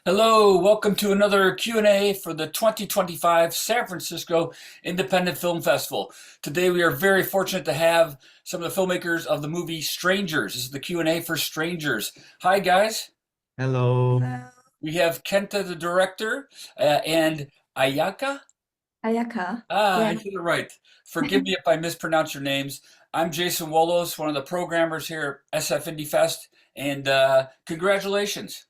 Hello, welcome to another Q&A for the 2025 San Francisco Independent Film Festival. Today we are very fortunate to have some of the filmmakers of the movie Strangers. This is the Q&A for Strangers. Hi guys. Hello. Hello. We have Kenta the director and Ayaka. Ayaka. I Yeah. did it right. Forgive me if I mispronounce your names. I'm Jason Wolos, one of the programmers here at SF Indie Fest, and congratulations.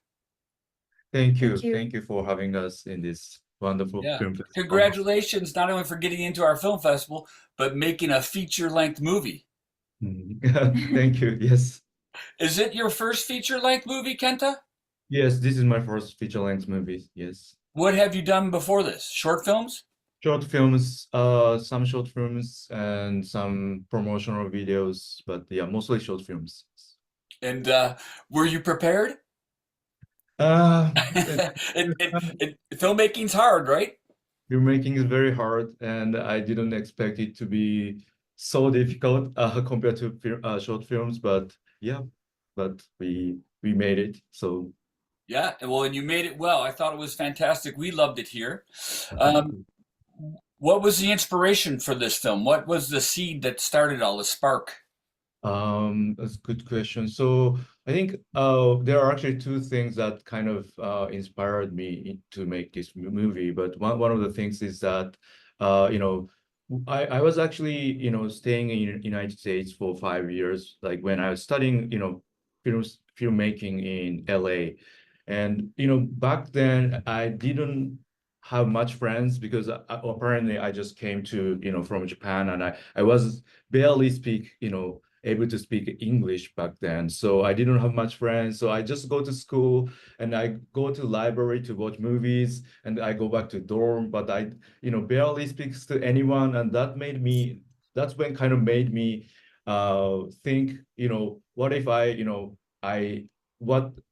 Thank Thank you. you. Thank you for having us in this wonderful Yeah. film festival. Congratulations, not only for getting into our film festival, but making a feature-length movie. Thank you. Yes. Is it your first feature-length movie, Kenta? Yes, this is my first feature-length movie. Yes. What have you done before this? Short films? Some short films and some promotional videos, but yeah, mostly short films. And were you prepared? Uh, it, Filmmaking's hard, right? Filmmaking is very hard, and I didn't expect it to be so difficult compared to short films, but yeah, but we made it. So Yeah, well, and you made it well. I thought it was fantastic. We loved it here. thank Um, you. what was the inspiration for this film? What was the seed that started all the spark? That's a good question. So I think there are actually two things that kind of inspired me to make this movie. But one of the things is that you know I was actually staying in United States for 5 years, like when I was studying filmmaking in LA, and back then I didn't have much friends because apparently I just came to from Japan, and I was barely able to speak English back then. So I didn't have much friends. So I just go to school and I go to library to watch movies and I go back to dorm, but I, barely speaks to anyone. And that's when kind of made me think, what if I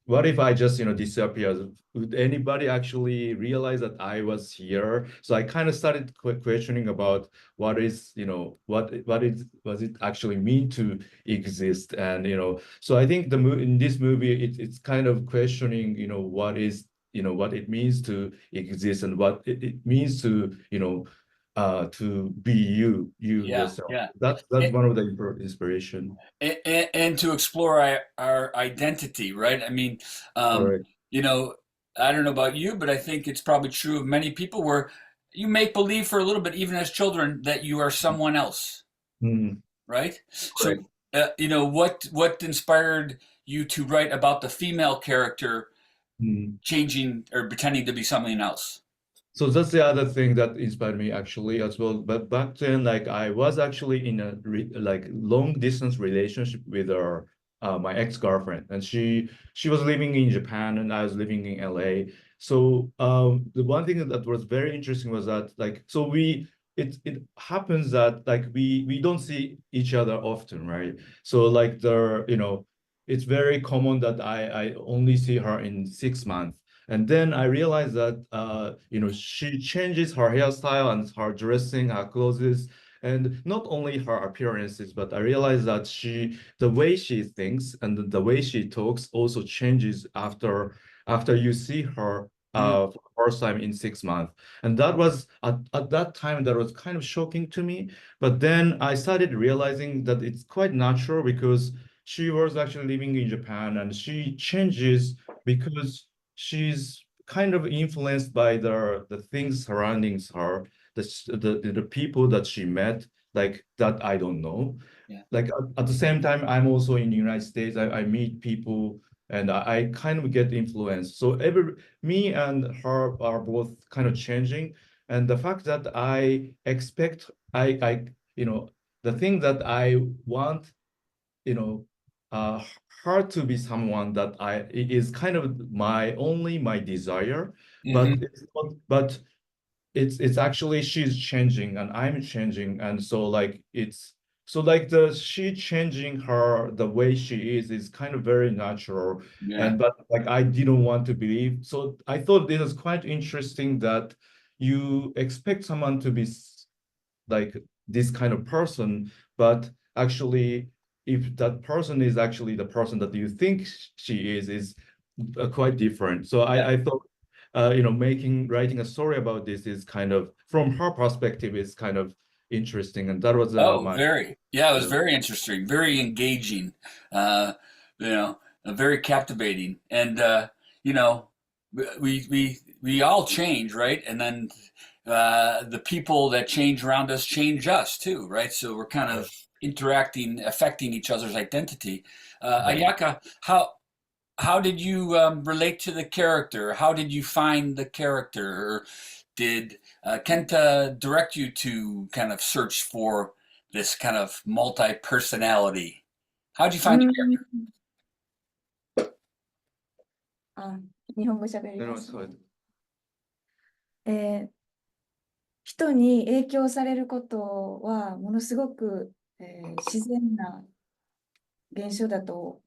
what if I just, disappear? Would anybody actually realize that I was here? So I kind of started questioning about what is, was it actually mean to exist? And, so I think in this movie, it's kind of questioning, what is, what it means to exist and what it means to be you Yeah, yourself. yeah. That's one of the inspiration. And to explore our identity, right? I mean, um, Correct. you know, I don't know about you, but I think it's probably true of many people where you make believe for a little bit, even as children, that you are someone else, Mhm. right? Correct. So, what inspired you to write about the female character Mhm. changing or pretending to be something else? So that's the other thing that inspired me actually as well. But back then, like I was actually in a like long distance relationship with my ex-girlfriend, and she was living in Japan and I was living in LA. So the one thing that was very interesting was that like so we it happens that like we don't see each other often, right? So like it's very common that I only see her in 6 months. And then I realized that she changes her hairstyle and her dressing, her clothes, and not only her appearances, but I realized that the way she thinks and the way she talks also changes after you see her Mm, for the first time in 6 months. And that was at that time that was kind of shocking to me. But then I started realizing that it's quite natural because she was actually living in Japan and she changes because she's kind of influenced by the things surrounding her, the people that she met, like that I don't know. yeah. Like at the same time, I'm also in the United States. I meet people and I kind of get influenced. So me and her are both kind of changing. And the fact that I expect I the thing that I want you know, uh, hard to be someone that it is kind of my desire, but Hmm. it's actually she's changing and I'm changing, and so like like the she changing the way she is kind of very natural, Yeah. and but like I didn't want to believe, so I thought this is quite interesting that you expect someone to be like this kind of person, but actually, if that person is actually the person that you think she is quite different. So Yeah. I thought writing a story about this is kind of, from her perspective, is kind of interesting. And that was Oh, my, yeah, it was yeah. very interesting, very engaging, uh, you know, very captivating. And you know, we all change, right? And then the people that change around us change us too, right? So we're kind of interacting, affecting each other's identity. Right. Ayaka, how did you relate to the character? How did you find the character? Or did Kenta direct you to kind of search for this kind of multi-personality? How did you う find the ん、character? あ、日本語喋り No, ま no, す it's ね。fine. えー人に影響されることはものすごく、自然な現象だと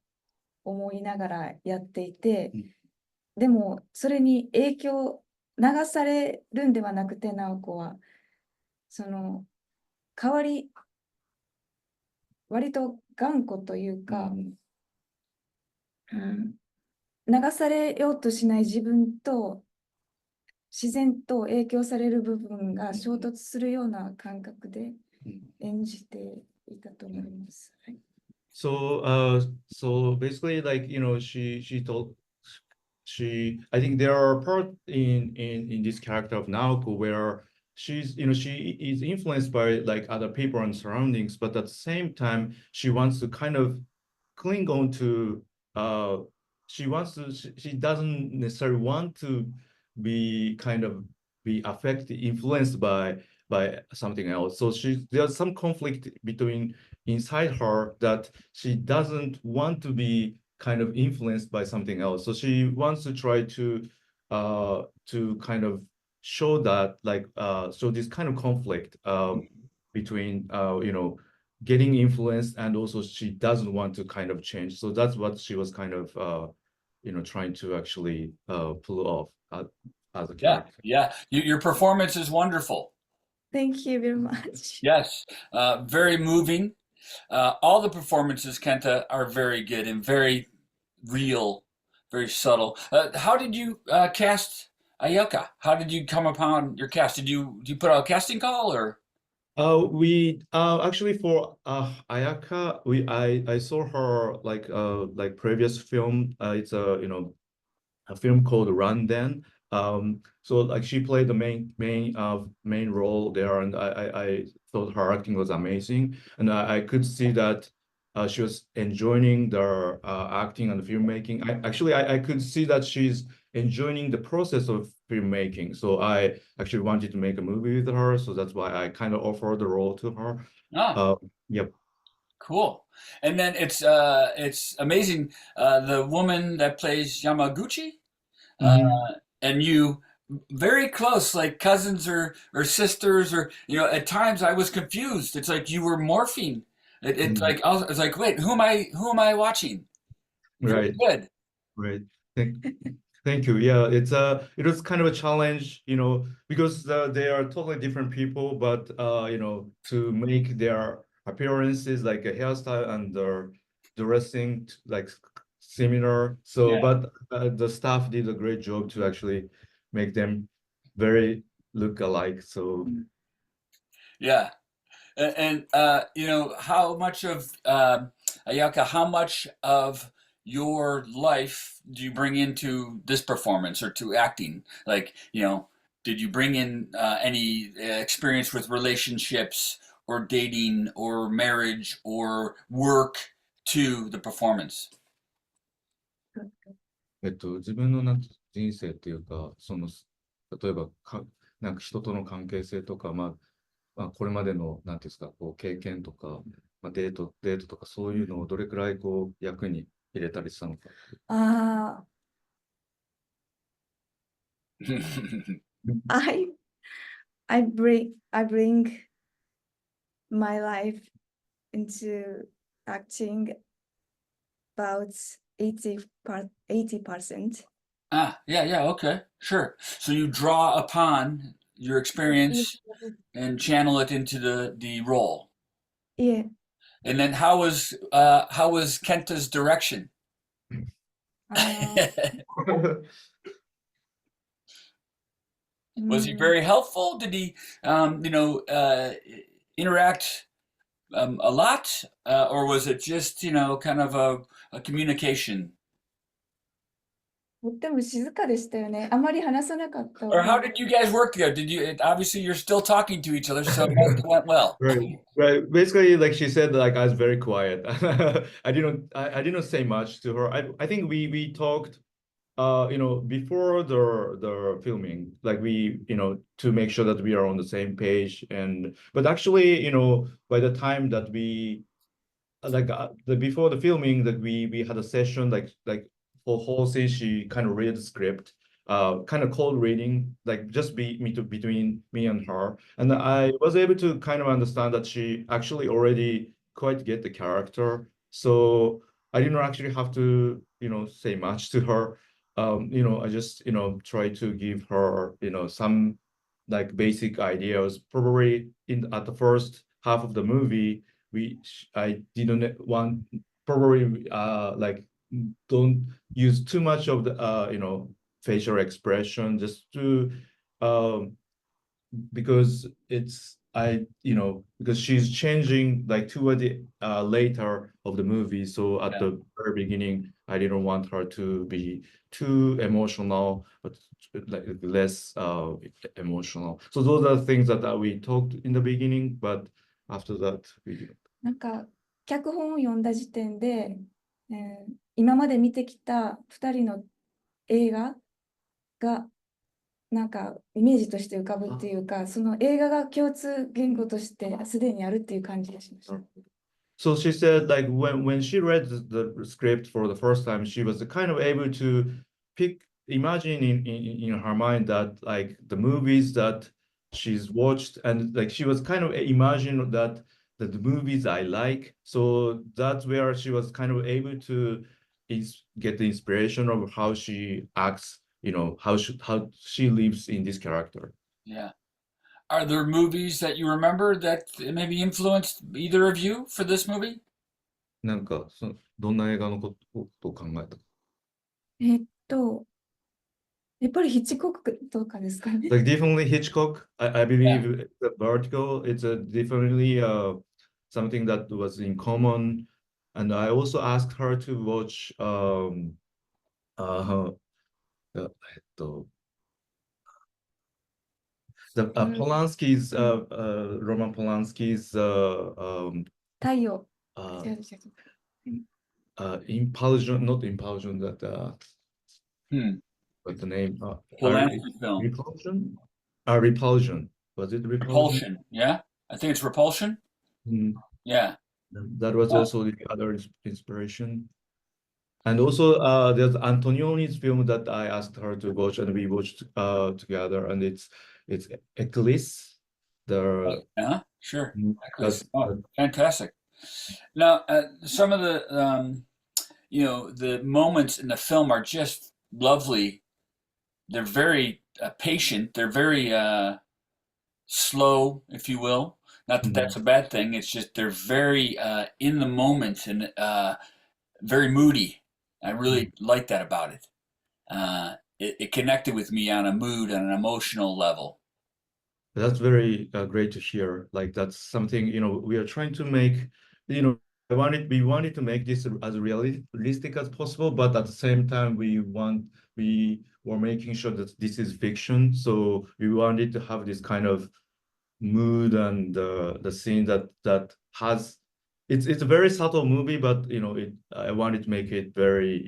思いながらやっていて、でもそれに流されるんではなくて、直子はその代わり割と頑固というか、流されようとしない自分と自然と影響される部分が衝突するような感覚で演じていたと思います。はい。So basically, like, I think there are part in this character of Naoko where she is influenced by like other people and surroundings, but at the same time, she wants to kind of cling on to, she doesn't necessarily want to be kind of be affected, influenced by something else. So there's some conflict between inside her that she doesn't want to be kind of influenced by something else. So she wants to try to kind of show that, like, show this kind of conflict between getting influenced, and also she doesn't want to kind of change. So that's what she was kind of trying to actually pull off as a Yeah, character. yeah. Your performance is wonderful. Thank you very much. Yes, very moving. All the performances, Kenta, are very good and very real, very subtle. How did you cast Ayaka? How did you come upon your cast? Did you put out a casting call or? We actually, for Ayaka, I saw her like previous film. It's a film called Run Den. So like she played the main role there, and I thought her acting was amazing, and I could see that she was enjoying the acting and the filmmaking. I could see that she's enjoying the process of filmmaking. So I actually wanted to make a movie with her, so that's why I kind of offered the role to her. Ah, Yep. cool. And then it's amazing. The woman that plays Yamaguchi, Mhm. and you very close, like cousins or sisters, or at times I was confused. It's like you were morphing. It's Mhm. like I was like, wait, who am I watching? Very Right. good. Right. Thank, thank you. Yeah, it was kind of a challenge, because they are totally different people, but to make their appearances, like a hairstyle and their dressing like similar. So, Yeah, but the staff did a great job to actually make them very look alike. So, yeah. And how much of Ayaka, how much of your life do you bring into this performance or to acting? Like, did you bring in any experience with relationships or dating or marriage or work to the performance? 自分のなんて人生っていうか、例えばなんか人との関係性とか、これまでの、なんていうんですか、こう経験とか、デートとか、そういうのをどれくらいこう役に入れたりしたのかっていう。ああ、I bring my life into acting about 80%. Yeah, okay, sure. So you draw upon your experience and channel it into the role. いえ、And then how was Kenta's direction? あー Was he うん、 very helpful? Did he, interact a lot, or was it just, kind of a communication? とっても静かでしたよね。あまり話さなかった覚 Or え how did you guys work together? Did you, obviously you're still talking to each other, so it must have went well. Right, right. Basically, like she said, like I was very quiet. I didn't say much to her. I think we talked, before the filming, like to make sure that we are on the same page. But actually, by the time that we before the filming, that we had a session, like for Halsey, she kind of read the script, kind of cold reading, like just between me and her, and I was able to kind of understand that she actually already quite get the character, so I didn't actually have to say much to her. I just try to give her some like basic ideas. Probably at the first half of the movie, I didn't want, probably like don't use too much of the facial expression, just to um because because she's changing like toward the later of the movie. So at Yeah. the very beginning, I didn't want her to be too emotional, but like less emotional. So those are things that we talked in the beginning, but after that we なんか脚本を読んだ時点で、今まで見てきた2人の映画がなんかイメージとして浮かぶっていうか、その映画が共通言語としてすでにあるっていう感じがしました。So she said, like when she read the script for the first time, she was kind of able to imagine in her mind that like the movies that she's watched, and like she was kind of imagine that the movies I like. So that's where she was kind of able to get the inspiration of how she acts, how she lives in this character. Yeah. Are there movies that you remember that maybe influenced either of you for this movie? なんかどんな映画のことを考えた？やっぱりヒッチコックとかですかね。Like definitely Hitchcock. I believe the Vertigo. It's definitely something that was in common. And I also asked her to watch uh, uh, えっと Polanski's Roman Polanski's 太陽。uh, 違う違う違う。Impulsion, not Impulsion, that Hmm. what's the name? Polanski film. Repulsion? Repulsion. Was it Repulsion? Repulsion. Yeah. I think it's Repulsion. Mm. Yeah. That was also the other inspiration. And also there's Antonioni's film that I asked her to watch, and we watched together, and it's Eclipse. Yeah. Sure. That's Oh, fantastic. Now, some of the the moments in the film are just lovely. They're very patient. They're very slow, if you will. Not that that's a bad thing. It's just they're very in the moment and very moody. I really like that about it. It connected with me on a mood and an emotional level. That's very great to hear. Like that's something, we are trying to make, we wanted to make this as realistic as possible, but at the same time, we were making sure that this is fiction. So we wanted to have this kind of mood, and the scene that has, it's a very subtle movie, but I wanted to make it very,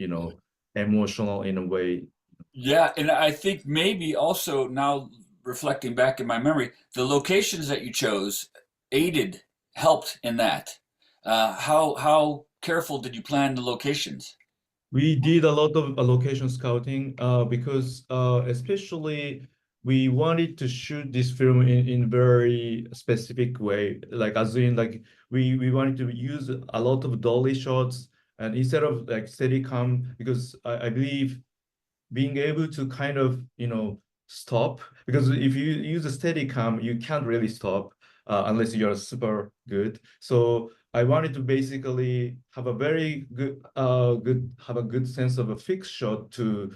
emotional in a way. Yeah, and I think maybe also now reflecting back in my memory, the locations that you chose helped in that. How careful did you plan the locations? We did a lot of location scouting because especially we wanted to shoot this film in very specific way, like as in like we wanted to use a lot of dolly shots, and instead of like Steadicam, because I believe being able to kind of stop, because if you use a Steadicam, you can't really stop unless you're super good. So I wanted to basically have a very good have a good sense of a fixed shot to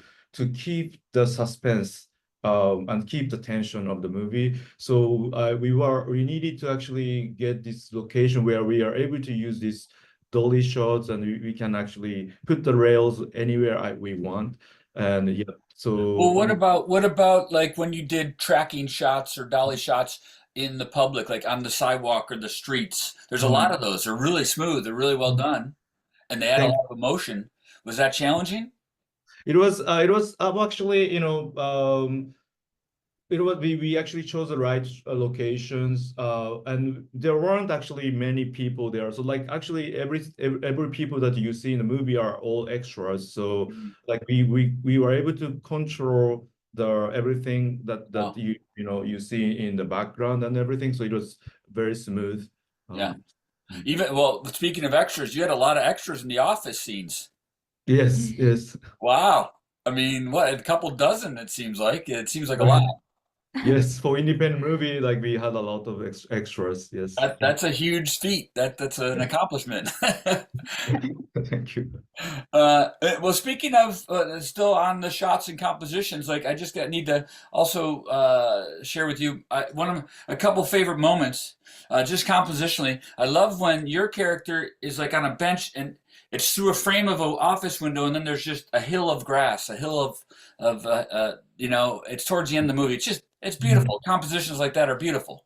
keep the suspense and keep the tension of the movie. So we needed to actually get this location where we are able to use these dolly shots, and we can actually put the rails anywhere we want. And yeah, Well, so what about like when you did tracking shots or dolly shots in the public, like on the sidewalk or the streets? There's a lot of those. They're really smooth. They're really well done, and they add a thank lot of emotion. Was that challenging? it was actually, we actually chose the right locations, and there weren't actually many people there. So like actually every people that you see in the movie are all extras. So like we were able to control the everything that Wow. you see in the background and everything. So it was very smooth. Yeah. Mm. Even well, speaking of extras, you had a lot of extras in the office scenes. Yes, yes. Wow. I mean, what, a couple dozen, it seems like. It seems like a lot. Yes, for independent movie, like we had a lot of extras. Yes. That's a huge feat. That's an accomplishment. Thank you. Well, speaking of still on the shots and compositions, like I just need to also share with you a couple favorite moments, just compositionally. I love when your character is like on a bench and it's through a frame of an office window, and then there's just a hill of grass, a hill of it's towards the end of the movie. It's beautiful. Compositions like that are beautiful.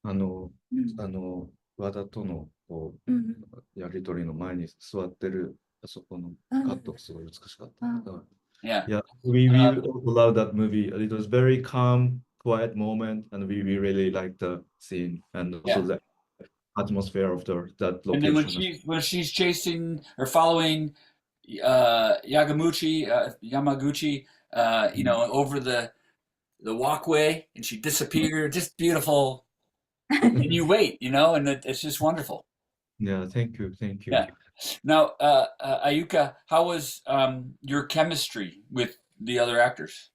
あの、うん和田とのうんやりとりの前に座ってるあそこのあカットがすごい美しかった。あ Yeah. Yeah, we also love that movie. It was very calm, quiet moment, and we really liked the scene and also Yeah. the atmosphere of that And then location. when she's chasing or following Yamaguchi, over the walkway, and she disappeared. Just beautiful. And you wait, and it's just wonderful. Yeah, thank you. Yeah. Now, Ayuka, how was your chemistry with the other actors?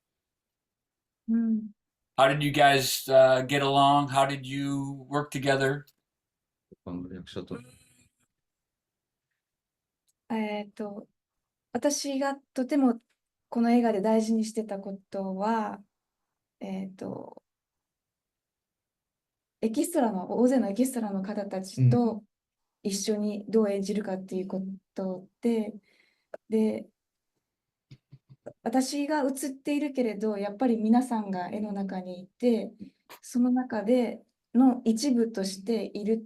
うん How did you guys get along? How did you work together? 他の役者と。私がとてもこの映画で大事にしてたことは、エキストラの大勢のエキストラの方たちと一緒にどう演じるかっていうことで、私が映っているけれど、やっぱり皆さんが絵の中にいて、その中での一部としているっ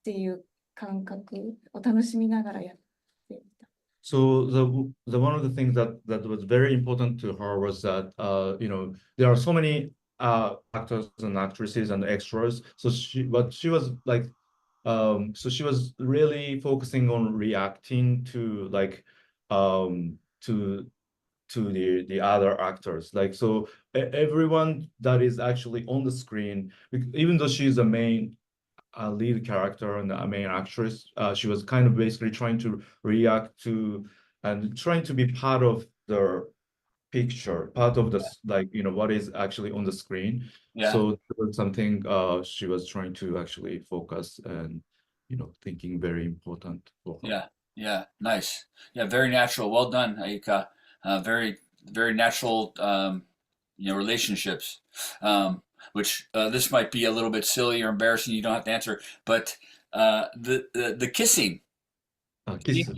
ていう感覚を楽しみながらやっていた。So the one of the things that was very important to her was that there are so many actors and actresses and extras. So she was like she was really focusing on reacting to like to the other actors. Like so everyone that is actually on the screen, even though she's a main lead character and a main actress, she was kind of basically trying to react to and trying to be part of the picture, part of the what is actually on the screen. Yeah. So that was something she was trying to actually focus and thinking very important for her. Yeah, nice. Yeah, very natural. Well done, Ayuka. Very, very natural, relationships. Which this might be a little bit silly or embarrassing. You don't have to answer, but the kissing Kiss.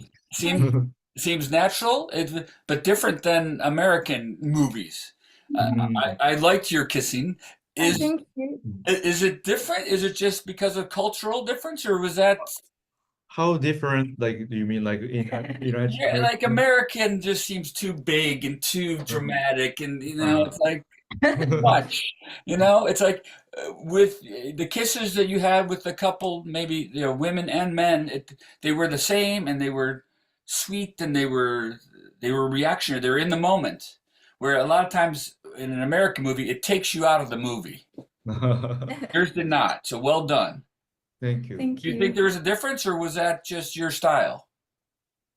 seems natural, but different than American movies. I liked your kissing. Thank you. Is it different? Is it just because of cultural difference, or was that? How different, like, do you mean like in Yeah, like American just seems too big and too dramatic, and it's like much. It's like with the kisses that you had with the couple, maybe women and men, they were the same, and they were sweet, and they were reactionary. They were in the moment. Where a lot of times in an American movie, it takes you out of the movie. Yours did not. So well done. Thank you. Thank Do you you. think there was a difference, or was that just your style?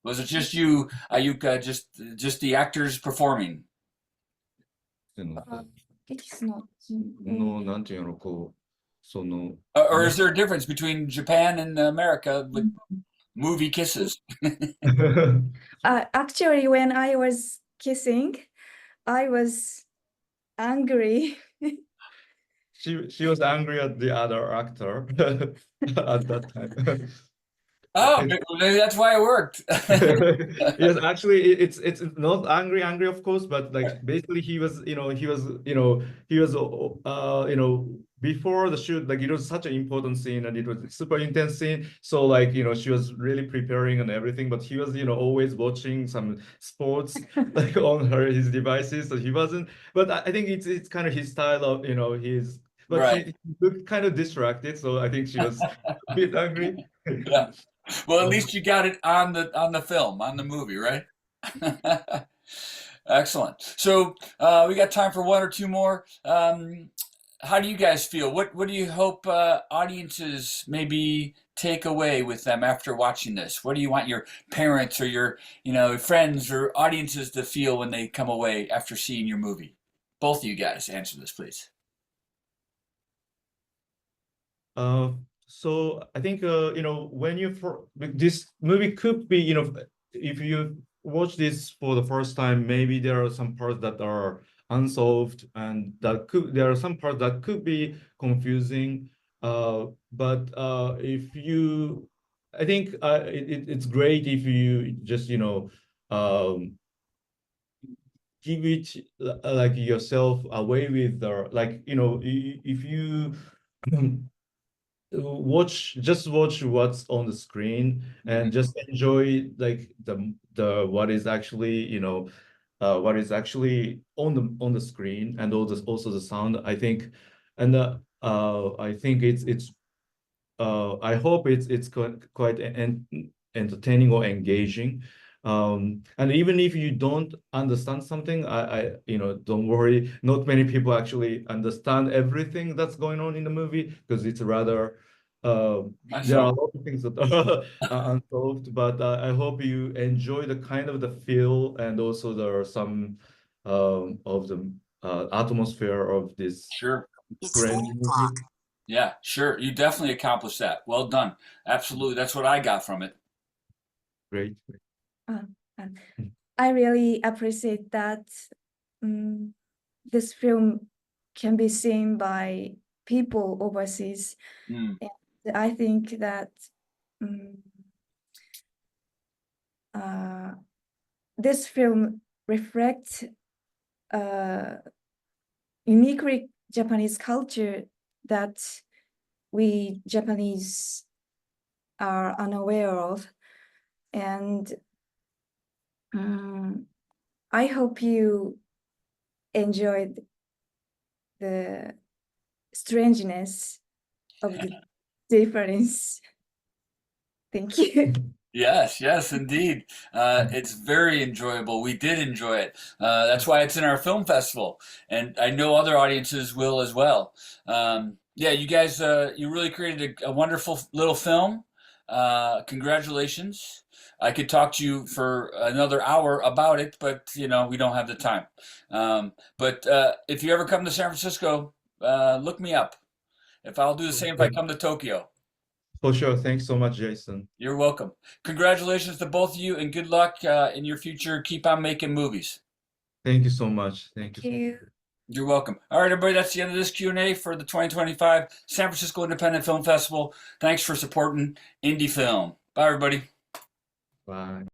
Was it just you, Ayuka, just the actors performing? エキスの、なんていうの、Or is there a difference between Japan and America with movie kisses? Actually, when I was kissing, I angry. She was angry at the other actor at that time. Oh, It- maybe that's why it worked. Yes, actually, it's not angry, of course, but like basically he was before the shoot, like it was such an important scene and it was a super intense scene. So like she was really preparing and everything, but he was always watching some sports like on his devices, so he wasn't. But I think it's kind of his style of his. But Right. he looked kind of distracted, so I think she was a bit angry. Yeah. Well, at least you got it on the film, on the movie, right? Excellent. So we got time for one or two more. How do you guys feel? What do you hope audiences maybe take away with them after watching this? What do you want your parents or your friends or audiences to feel when they come away after seeing your movie? Both of you guys answer this, please. So I think when this movie could be if you watch this for the first time, maybe there are some parts that are unsolved and there are some parts that could be confusing. But if you, I think it's great if you just um, give it like yourself away with the if you watch what's on the screen and just enjoy like the what is actually on the screen and also the sound, I think. And I think it's I hope it's quite entertaining or engaging. And even if you don't understand something, don't worry. Not many people actually understand everything that's going on in the movie because it's rather there are a lot of things that are unsolved. But I hope you enjoy the kind of the feel and also there are some of the atmosphere of this Sure. strange movie. Yeah, sure. You definitely accomplished that. Well done. Absolutely. That's what I got from it. Great. I really appreciate that this film can be seen by people overseas. Mm. And I think that this film reflects uniquely Japanese culture that we Japanese are unaware of. And I hope you enjoyed the strangeness of the difference. Thank you. Yes, indeed. It's very enjoyable. We did enjoy it. That's why it's in our film festival, and I know other audiences will as well. Yeah, you guys, you really created a wonderful little film. Congratulations. I could talk to you for another hour about it, but we don't have the time. But if you ever come to San Francisco, look me up. I'll do the same if I come to Tokyo. For sure. Thanks so much, Jason. You're welcome. Congratulations to both of you and good luck in your future. Keep on making movies. Thank you so much. Thank you. You. You're welcome. All right, everybody, that's the end of this Q&A for the 2025 San Francisco Independent Film Festival. Thanks for supporting indie film. Bye, everybody. Bye.